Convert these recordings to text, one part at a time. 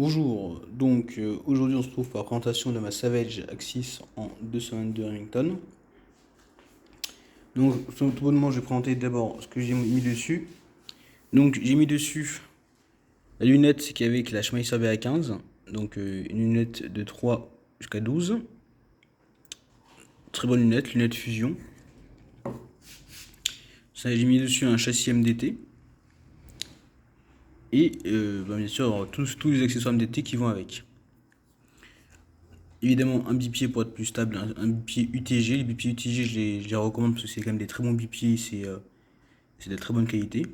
Bonjour, donc aujourd'hui on se trouve pour la présentation de ma Savage Axis en 222 Remington. Donc tout bonnement je vais présenter d'abord ce que j'ai mis dessus. Donc j'ai mis dessus la lunette qui est avec la Schmeisser BA15, donc une lunette de 3 jusqu'à 12. Très bonne lunette, lunette fusion. Ça, j'ai mis dessus un châssis MDT. Et bien sûr tous les accessoires MDT qui vont avec. Évidemment un bipied pour être plus stable, un bipied UTG. Les bipieds UTG je les recommande parce que c'est quand même des très bons bipieds, c'est de très bonne qualité.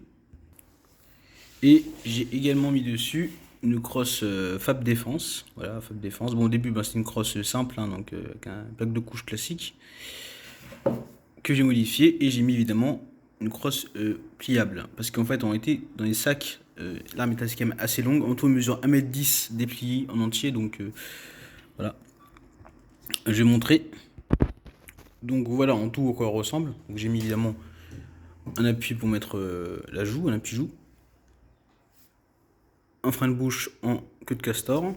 Et j'ai également mis dessus une crosse Fab Défense. Voilà, Fab Défense. Bon, au début, c'est une crosse simple, hein, donc avec un plaque de couche classique que j'ai modifié. Et j'ai mis évidemment une crosse pliable. Parce qu'en fait, on était dans les sacs. L'arme est quand même assez longue. En tout, on mesure 1m10 déplié en entier. Donc voilà. Je vais montrer. Donc voilà en tout à quoi elle ressemble. Donc j'ai mis évidemment un appui pour mettre la joue, un appui-joue. Un frein de bouche en queue de castor.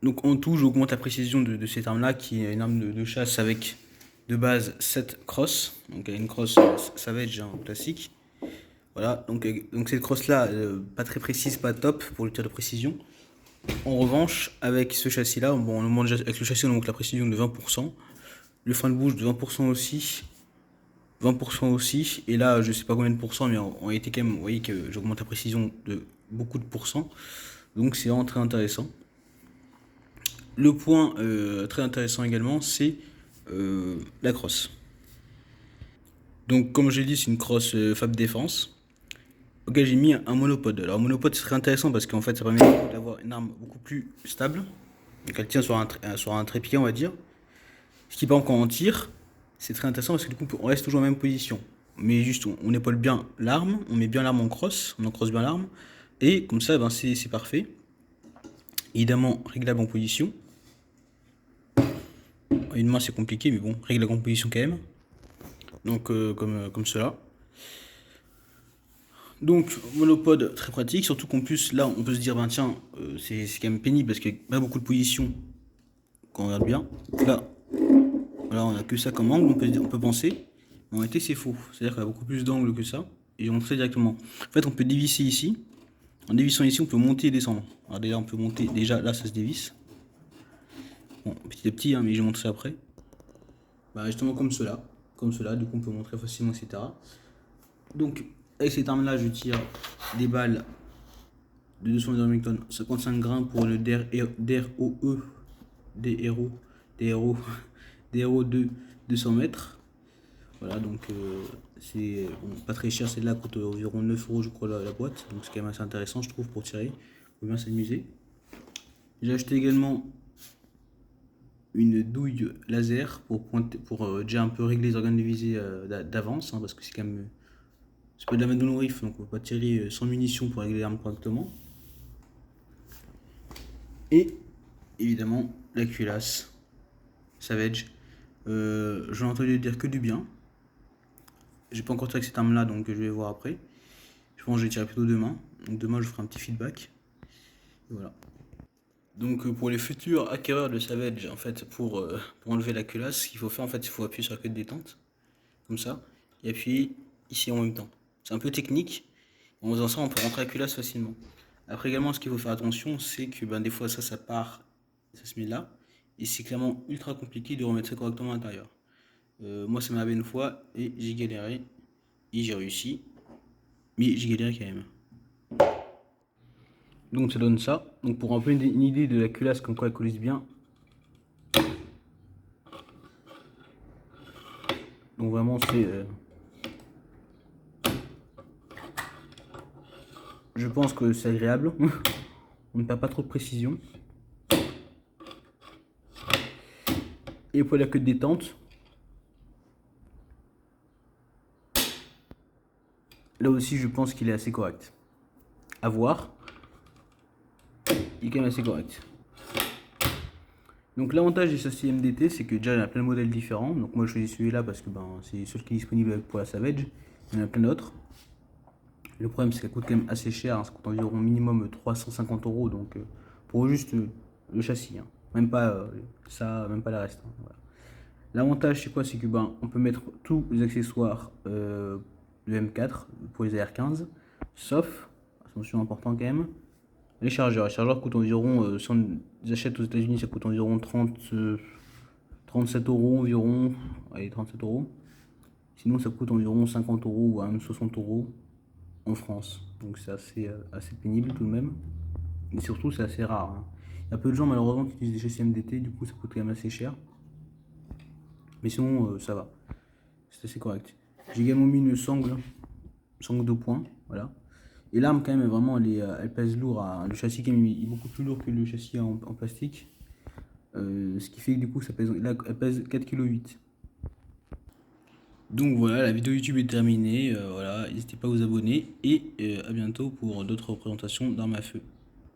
Donc en tout, j'augmente la précision de cette arme-là, qui est une arme de chasse avec de base 7 crosses. Donc une crosse Savage classique. Voilà, donc cette crosse-là, pas très précise, pas top pour le tir de précision. En revanche, avec ce châssis-là, bon, avec le châssis, on augmente la précision de 20%. Le frein de bouche de 20% aussi. 20% aussi. Et là, je sais pas combien de pourcents, mais en réalité, quand même, vous voyez que j'augmente la précision de beaucoup de pourcents. Donc c'est vraiment très intéressant. Le point très intéressant également, c'est la crosse. Donc comme je l'ai dit, c'est une crosse Fab Défense. Ok, j'ai mis un monopode. Alors monopode, c'est très intéressant parce qu'en fait, ça permet d'avoir une arme beaucoup plus stable. Donc elle tient sur un trépied, on va dire. Ce qui, par exemple, quand on tire, c'est très intéressant parce que du coup, on reste toujours en même position. Mais juste, on épaule bien l'arme, on met bien l'arme en crosse, on en crosse bien l'arme. Et comme ça, c'est parfait. Évidemment, réglable en position. Une main, c'est compliqué, mais bon, réglable en position quand même. Donc, comme cela. Donc, monopode, très pratique. Surtout qu'en plus, là, on peut se dire, tiens, c'est quand même pénible parce qu'il n'y a pas beaucoup de positions quand on regarde bien. Là, voilà, on a que ça comme angle, on peut penser. Mais en réalité, c'est faux. C'est-à-dire qu'il y a beaucoup plus d'angles que ça. Et je vais montrer directement. En fait, on peut dévisser ici. En dévissant ici, on peut monter et descendre. Alors déjà, on peut monter. Déjà, là, ça se dévisse. Bon, petit à petit, hein, mais je vais montrer après. Justement comme cela. Comme cela, du coup, on peut montrer facilement, etc. Donc, avec cette arme-là, je tire des balles de 200 Remington, 55 grains pour le DROE, DRO 2, 200 mètres. Voilà, donc c'est pas très cher, celle-là coûte environ 9 € je crois la boîte, donc c'est quand même assez intéressant je trouve pour tirer, faut bien s'amuser. J'ai acheté également une douille laser pour pointer, pour déjà un peu régler les organes de visée d'avance, parce que c'est quand même, c'est pas de la Madone Riff, donc on peut pas tirer sans munitions pour régler l'arme correctement. Et évidemment la culasse Savage. J'en ai entendu dire que du bien. J'ai pas encore tiré avec cette arme là, donc je vais voir après. Je pense que je vais tirer plutôt demain. Donc demain je ferai un petit feedback. Et voilà. Donc pour les futurs acquéreurs de Savage, en fait, pour enlever la culasse, ce qu'il faut faire, en fait, il faut appuyer sur la queue de détente, comme ça, et appuyer ici en même temps. C'est un peu technique. En faisant ça, on peut rentrer la culasse facilement. Après également, ce qu'il faut faire attention, c'est que des fois ça part, ça se met là, et c'est clairement ultra compliqué de remettre ça correctement à l'intérieur. Moi, ça m'est arrivé une fois et j'ai galéré, et j'ai réussi, mais j'ai galéré quand même. Donc ça donne ça. Donc pour un peu une idée de la culasse, comme quoi elle coulisse bien. Donc vraiment c'est... Je pense que c'est agréable. On ne perd pas trop de précision. Et pour la queue de détente, là aussi je pense qu'il est assez correct. À voir. Il est quand même assez correct. Donc l'avantage des châssis MDT, c'est que déjà il y a plein de modèles différents. Donc moi je choisis celui-là parce que c'est celui qui est disponible pour la Savage. Il y en a plein d'autres. Le problème, c'est qu'elle coûte quand même assez cher, hein. Ça coûte environ minimum 350 euros, donc pour juste le châssis, hein. Même pas ça, même pas le reste, hein. Voilà. L'avantage, c'est quoi? C'est que ben, on peut mettre tous les accessoires de M4 pour les AR15, sauf, attention important quand même, les chargeurs. Les chargeurs coûtent environ, si on les achète aux États-Unis, ça coûte environ 37 euros environ. Allez, 37 euros. Sinon, ça coûte environ 50 euros ou même 60 euros en France. Donc, c'est assez pénible tout de même. Et surtout, c'est assez rare, hein. Il y a peu de gens malheureusement qui utilisent des châssis MDT, du coup, ça coûte quand même assez cher. Mais sinon, ça va. C'est assez correct. J'ai également mis une sangle de poing. Voilà. Et l'arme, quand même, vraiment, elle pèse lourd. Le châssis, quand même, est beaucoup plus lourd que le châssis en plastique. Ce qui fait que du coup, là, elle pèse 4,8 kg. Donc voilà, la vidéo YouTube est terminée. Voilà, n'hésitez pas à vous abonner. Et à bientôt pour d'autres représentations d'armes à feu.